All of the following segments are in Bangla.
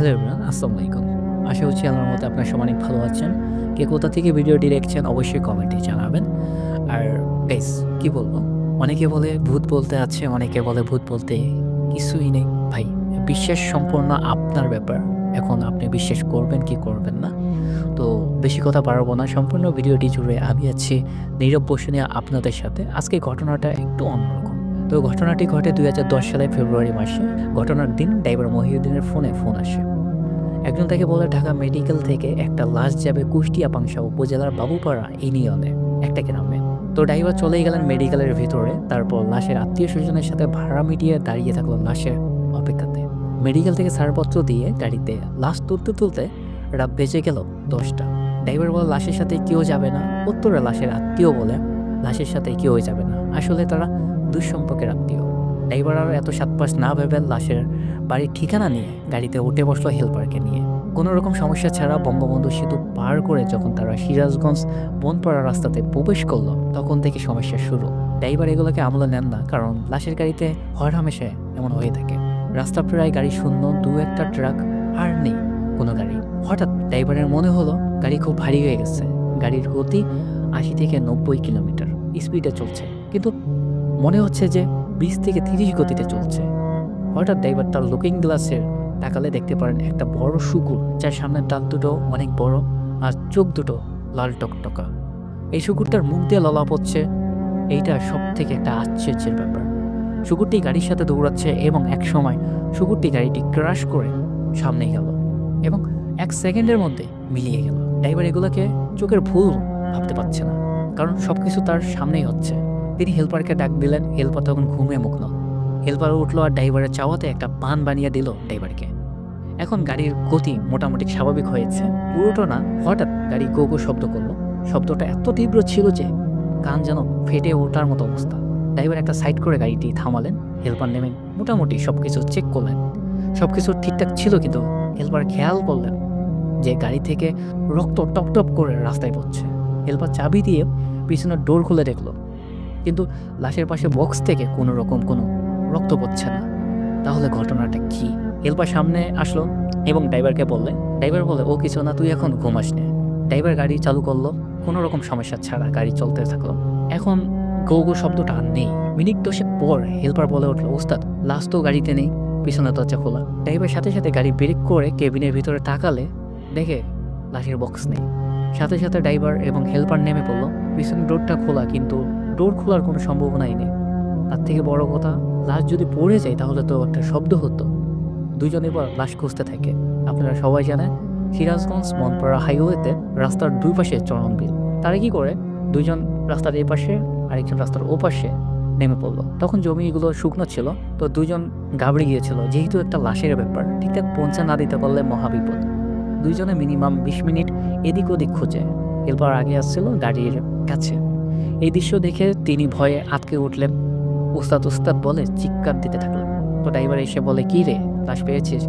হ্যালো এভরিওয়ান, আসসালামু আলাইকুম। আশা করছি আল্লাহর রহমতে আপনারা সবাই অনেক ভালো আছেন। কে কোথা থেকে ভিডিওটি দেখছেন অবশ্যই কমেন্টে জানাবেন। আর গাইস কি বলবো? অনেকে বলে ভূত বলতে আছে, অনেকে বলে ভূত বলতে কিছুই নেই। ভাই বিশ্বাস সম্পূর্ণ আপনার ব্যাপার। এখন আপনি বিশ্বাস করবেন কি করবেন না। তো বেশি কথা বাড়াবো না। সম্পূর্ণ ভিডিওটি জুড়ে আমি আছি নীরব বসু নিয়ে আপনাদের সাথে। আজকে ঘটনাটা একটু অন্যরকম। তো ঘটনাটি ঘটে ২০১০ সালের ফেব্রুয়ারি মাসে। ঘটনার দিন ড্রাইভার মহিউদ্দিনের ফোন আসে। একজন তাকে বলে ঢাকা মেডিকেল থেকে একটা লাশ যাবে কুষ্টিয়া পাংশা উপজেলার বাবুপাড়া ইউনিয়নে একটা গ্রামে। তো ড্রাইভার চলেই গেলেন মেডিকেলের ভিতরে। তারপর লাশের আত্মীয় স্বজনের সাথে ভাড়া মিটিয়ে দাঁড়িয়ে থাকলো লাশের অপেক্ষাতে। মেডিকেল থেকে ছাড়পত্র দিয়ে গাড়িতে লাশ তুলতে রাত বেজে গেল ১০টা। ড্রাইভার বলে লাশের সাথে কেউ যাবে না। উত্তরে লাশের আত্মীয় বলে লাশের সাথে কেউ যাবে না, আসলে তারা দুঃসম্পর্কের আত্মীয়। ড্রাইভার আর এত সাতপাশ না ভেবে লাশের বাড়ির ঠিকানা নিয়ে গাড়িতে উঠে বসলো হেলপারকে নিয়ে। কোনো রকম সমস্যা ছাড়া বঙ্গবন্ধু সেতু পার করে যখন তারা সিরাজগঞ্জ বনপাড়া রাস্তাতে প্রবেশ করলো তখন থেকে সমস্যা শুরু। ড্রাইভার এগুলোকে আমলে নেন না, কারণ লাশের গাড়িতে হরহামেশায় এমন হয়ে থাকে। রাস্তা প্রায় গাড়ি শূন্য, দু একটা ট্রাক আর নেই কোনো গাড়ি। হঠাৎ ড্রাইভারের মনে হলো গাড়ি খুব ভারী হয়ে গেছে। গাড়ির গতি ৮০ থেকে ৯০ কিলোমিটার স্পিডে চলছে, কিন্তু মনে হচ্ছে যে ২০ থেকে ৩০ গতিতে চলছে। হঠাৎ ড্রাইভার তার লুকিং গ্লাসের তাকালে দেখতে পারেন একটা বড় শুকুর, যার সামনের দাঁত দুটো অনেক বড় আর চোখ দুটো লাল টকটকা। এই শুকুরটার মুখ দিয়ে ললা পড়ছে। এইটা সব থেকে একটা আশ্চর্যের ব্যাপার। শুকুরটি গাড়ির সাথে দৌড়াচ্ছে এবং এক সময় শুকুরটি গাড়িটি ক্রাশ করে সামনে গেল এবং ১ সেকেন্ডের মধ্যে মিলিয়ে গেল। ড্রাইভার এগুলোকে চোখের ভুল ভাবতে পারছে না, কারণ সবকিছু তার সামনেই হচ্ছে। তিনি হেল্পারকে ডাক দিলেন। হেল্পার তখন ঘুমে মুখল। হেল্পার উঠলো আর ড্রাইভারের চাওয়াতে একটা পান বানিয়ে দিল ড্রাইভারকে। এখন গাড়ির গতি মোটামুটি স্বাভাবিক হয়েছে, পুরোটা না। হঠাৎ গাড়ি গো গো শব্দ করলো। শব্দটা এত তীব্র ছিল যে কান যেন ফেটে ওঠার মতো অবস্থা। ড্রাইভার একটা সাইড করে গাড়িটি থামালেন। হেল্পার নেমে মোটামুটি সবকিছু চেক করলেন। সবকিছু ঠিকঠাক ছিল, কিন্তু হেল্পার খেয়াল করলেন যে গাড়ি থেকে রক্ত টপ করে রাস্তায় পড়ছে। হেল্পার চাবি দিয়ে পিছনের ডোর খুলে দেখলো, কিন্তু লাশের পাশে বক্স থেকে কোনো রক্ত পড়ছে না। তাহলে ঘটনাটা কি? হেল্পার সামনে আসলো এবং ড্রাইভারকে বললে। ড্রাইভার বলে, ও কিছু না, তুই এখন ঘুমাস নে। ড্রাইভার গাড়ি চালু করলো কোনো রকম সমস্যা ছাড়া। গাড়ি চলতে থাকলো। এখন গো গো শব্দটা আর নেই। মিনিট ১০ পর হেল্পার বলে উঠলো, ওস্তাদ লাশ তো গাড়িতে নেই, পিছনে দরজা খোলা। ড্রাইভার সাথে সাথে গাড়ি ব্রেক করে কেবিনের ভিতরে তাকালে দেখে লাশের বক্স নেই। সাথে সাথে ড্রাইভার এবং হেল্পার নেমে পড়লো। পিছনের ডোরটা খোলা, কিন্তু ডোর খোলার কোনো সম্ভাবনাই নেই। তার থেকে বড় কথা, লাশ যদি পড়ে যায় তাহলে তো একটা শব্দ হতো। দুজন এবার লাশ খুঁজতে থাকে। আপনারা সবাই জানেন সিরাজগঞ্জ বনপাড়া হাইওয়েতে রাস্তার দুই পাশে চরণবিল। তারা কি করে, দুইজন রাস্তার এই পাশে আরেকজন রাস্তার ও পাশে নেমে পড়লো। তখন জমিগুলো শুকনো ছিল, তো দুজন ঘাবড়ে গিয়েছিল, যেহেতু একটা লাশের ব্যাপার। ঠিকঠাক পৌঁছে না দিতে পারলে মহাবিপদ। দুইজনে মিনিমাম ২০ মিনিট এদিক ওদিক খুঁজে। এরপর আগে আসছিল গাড়ির কাছে। এই দৃশ্য দেখে তিনি ভয়ে আটকে উঠলেন। উস্তাদ উস্তাদ বলে চিৎকার দিতে থাকলেন। তো ড্রাইভার এসে বলে, কি রে, লাশ পেয়েছিস?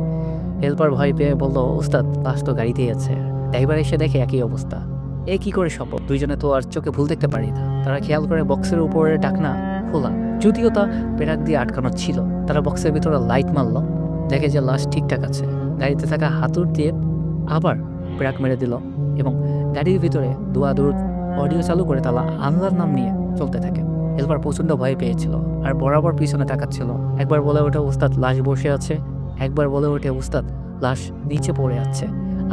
হেল্পার ভয় পেয়ে বলল, উস্তাদ লাশ তো গাড়িতেই আছে। ড্রাইভার এসে দেখে একই অবস্থা। এ কি করে সম্ভব? দুইজনে তো আর চোখে ভুল দেখতে পারি না। তারা খেয়াল করে বক্সের উপরে ঢাকনা খোলা, যদিও তা পেরাক দিয়ে আটকানো ছিল। তারা বক্সের ভিতরে লাইট মারল, দেখে যে লাশ ঠিকঠাক আছে। গাড়িতে থাকা হাতুড় দিয়ে আবার পেরাক মেরে দিল এবং গাড়ির ভিতরে দৌড় অডিও চালু করে তারা আল্লাহর নাম নিয়ে চলতে থাকে। হেল্পার প্রচণ্ড ভয় পেয়েছিল আর বরাবর পিছনে তাকাচ্ছিল। একবার বলে ওঠে, উস্তাদ লাশ বসে আছে। একবার বলে ওঠে, উস্তাদ লাশ নিচে পড়ে আছে।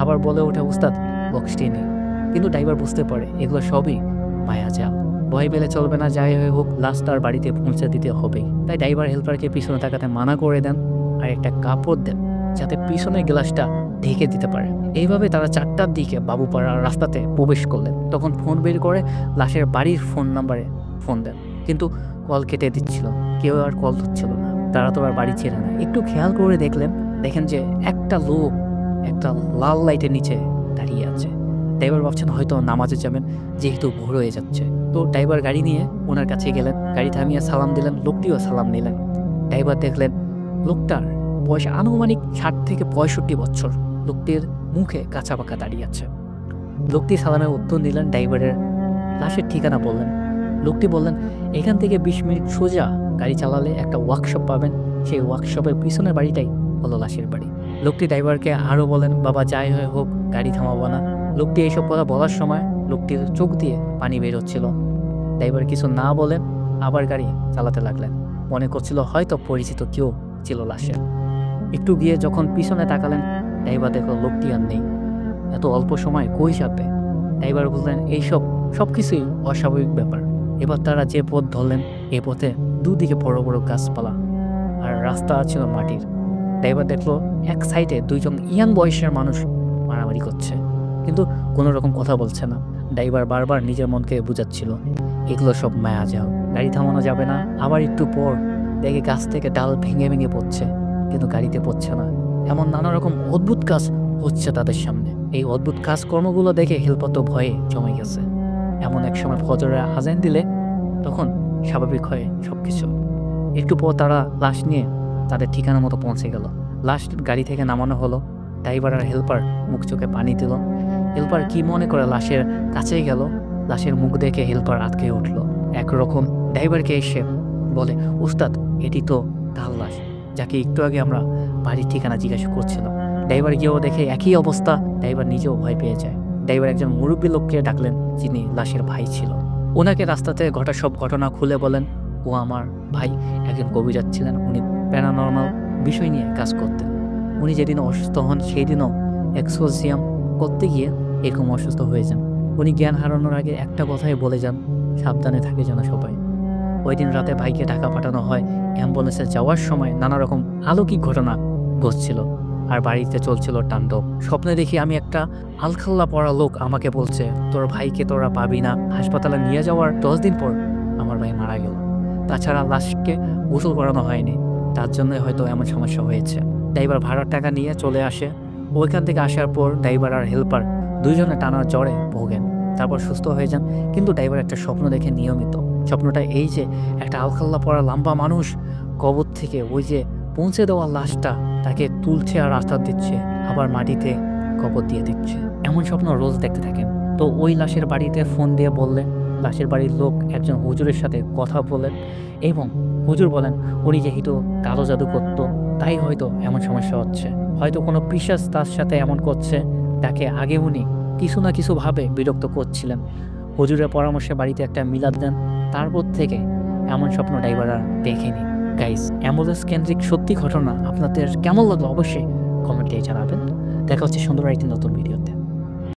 আবার বলে ওঠে, উস্তাদ বক্সটি নেই। কিন্তু ড্রাইভার বুঝতে পারে এগুলো সবই মায়াজাল। ভয় পেলে চলবে না, যাই হয়ে হোক লাশ তার বাড়িতে পৌঁছে দিতে হবেই। তাই ড্রাইভার হেল্পারকে পিছনে তাকাতে মানা করে দেন আর একটা কাপড় দেন, যাতে পিছনের গ্লাসটা ঢেকে দিতে পারে। এইভাবে তারা ৪টার দিকে বাবুপাড়ার রাস্তাতে প্রবেশ করলেন। তখন ফোন বের করে লাশের বাড়ির ফোন নাম্বারে ফোন দেন, কিন্তু কল কেটে দিচ্ছিল। কেউ আর কল ধরছিল না। তারা তো আর বাড়ি ছেড়ে না। একটু খেয়াল করে দেখেন যে একটা লোক একটা লাল লাইটের নিচে দাঁড়িয়ে আছে। ড্রাইভার ভাবছেন হয়তো নামাজে যাবেন, যেহেতু ভোর হয়ে যাচ্ছে। তো ড্রাইভার গাড়ি নিয়ে ওনার কাছে গেলেন। গাড়ি থামিয়ে সালাম দিলেন। লোকটিও সালাম নিলেন। ড্রাইভার দেখলেন লোকটার বয়স আনুমানিক ৬০ থেকে ৬৫ বছর। লোকটির মুখে কাঁচা পাকা দাঁড়িয়ে আছে। লোকটি সালামের উত্তর দিলেন। ড্রাইভারের লাশের ঠিকানা বললেন। লোকটি বললেন, এখান থেকে ২০ মিনিট সোজা গাড়ি চালালে একটা ওয়ার্কশপ পাবেন। সেই ওয়ার্কশপের পিছনের বাড়িটাই হলো লাশের বাড়ি। লোকটি ড্রাইভারকে আরও বলেন, বাবা যাই হয় হোক গাড়ি থামাবো না। লোকটি এইসব কথা বলার সময় লোকটির চোখ দিয়ে পানি বের হচ্ছিল। ড্রাইভার কিছু না বলেন আবার গাড়ি চালাতে লাগলেন। মনে করছিল হয়তো পরিচিত কেউ ছিল লাশে। একটু গিয়ে যখন পিছনে তাকালেন, ড্রাইভার দেখলো লোকটি আর নেই। এত অল্প সময় কই যাবে? ড্রাইভার বললেন, এইসব সবকিছুই অস্বাভাবিক ব্যাপার। এবার তারা যে পথ ধরলেন, এ পথে দুদিকে বড় বড় গাছপালা আর রাস্তা ছিল মাটির। ড্রাইভার দেখলো এক সাইডে দুইজন ইয়াং বয়সের মানুষ মারামারি করছে, কিন্তু কোনো রকম কথা বলছে না। ড্রাইভার বারবার নিজের মনকে বুঝাচ্ছিল এগুলো সব মায়াজাল, গাড়ি থামানো যাবে না। আবার একটু পর দেখে গাছ থেকে ডাল ভেঙে ভেঙে পড়ছে, কিন্তু গাড়িতে পড়ছে না। এমন নানা রকম অদ্ভুত কাজ হচ্ছে তাদের সামনে। এই অদ্ভুত কাজকর্মগুলো দেখে হেলপার তো ভয়ে জমে গেছে। এমন এক সময় ফজরের আজান দিলে তখন স্বাভাবিক হয় সবকিছু। একটু পর তারা লাশ নিয়ে তাদের ঠিকানা মতো পৌঁছে গেল। লাশ গাড়ি থেকে নামানো হলো। ড্রাইভার আর হেলপার মুখ চোখে পানি দিল। হেলপার কি মনে করে লাশের কাছেই গেল। লাশের মুখ দেখে হেলপার আটকে উঠলো। একরকম ড্রাইভারকে এসে বলে, উস্তাদ এটি তো তার লাশ, যাকে একটু আগে আমরা বাড়ির ঠিকানা জিজ্ঞাসা করছিলাম। ড্রাইভার গিয়েও দেখে একই অবস্থা। ড্রাইভার নিজেও ভয় পেয়ে যায়। ড্রাইভার একজন মুরব্বী লোককে ডাকলেন, যিনি লাশের ভাই ছিল। ওনাকে রাস্তাতে ঘটা সব ঘটনা খুলে বলেন, ও আমার ভাই একজন কবিরাজ ছিলেন। উনি প্যারানর্মাল বিষয় নিয়ে কাজ করতেন। উনি যেদিন অসুস্থ হন সেই দিনও এক্সোরসিয়াম করতে গিয়ে এরকম অসুস্থ হয়ে যান। উনি জ্ঞান হারানোর আগে একটা কথাই বলে যান, সাবধানে থাকে যেন সবাই। ওই দিন রাতে ভাইকে ঢাকা পাঠানো হয়। অ্যাম্বুলেন্সে যাওয়ার সময় নানা রকম অলৌকিক ঘটনা ঘটছিল আর বাড়িতে চলছিল তাণ্ডব। স্বপ্নে দেখি আমি একটা আলখাল্লা পড়া লোক আমাকে বলছে, তোর ভাইকে তোরা পাবি না। হাসপাতালে নিয়ে যাওয়ার 10 দিন পর আমার ভাই মারা গেল। তাছাড়া লাশকে গোসল করানো হয়নি, তার জন্য হয়তো এমন সমস্যা হয়েছে। ড্রাইভার ভাড়ার টাকা নিয়ে চলে আসে। ওইখান থেকে আসার পর ড্রাইভার আর হেল্পার দুইজনে টানা জ্বরে ভোগেন, তারপর সুস্থ হয়ে যান। কিন্তু ড্রাইভার একটা স্বপ্ন দেখে নিয়মিত। স্বপ্নটা এই যে একটা আলখাল্লা পড়া লম্বা মানুষ কবর থেকে ওই যে পৌঁছে দেওয়া লাশটা তাকে তুলছে আর রাস্তা দিচ্ছে, আবার মাটিতে কবর দিয়ে দিচ্ছে। এমন স্বপ্ন রোজ দেখতে থাকেন। তো ওই লাশের বাড়িতে ফোন দিয়ে বললেন, লাশের বাড়ির লোক একজন হুজুরের সাথে কথা বলেন এবং হুজুর বলেন উনি যেহেতু কালো জাদু করতো তাই হয়তো এমন সমস্যা হচ্ছে। হয়তো কোনো পিশাচ তার সাথে এমন করছে। তাকে আগে উনি কিছু না কিছুভাবে বিরক্ত করছিলেন। হুজুরের পরামর্শে বাড়িতে একটা মিলাদ দেন। তারপর থেকে এমন স্বপ্ন ড্রাইভার আর দেখেনি। গাইস, অ্যাম্বুলেন্স কেন্দ্রিক সত্যি ঘটনা আপনাদের কেমন লাগলো অবশ্যই কমেন্টে জানাবেন। দেখা হচ্ছে সুন্দর একটি নতুন ভিডিওতে।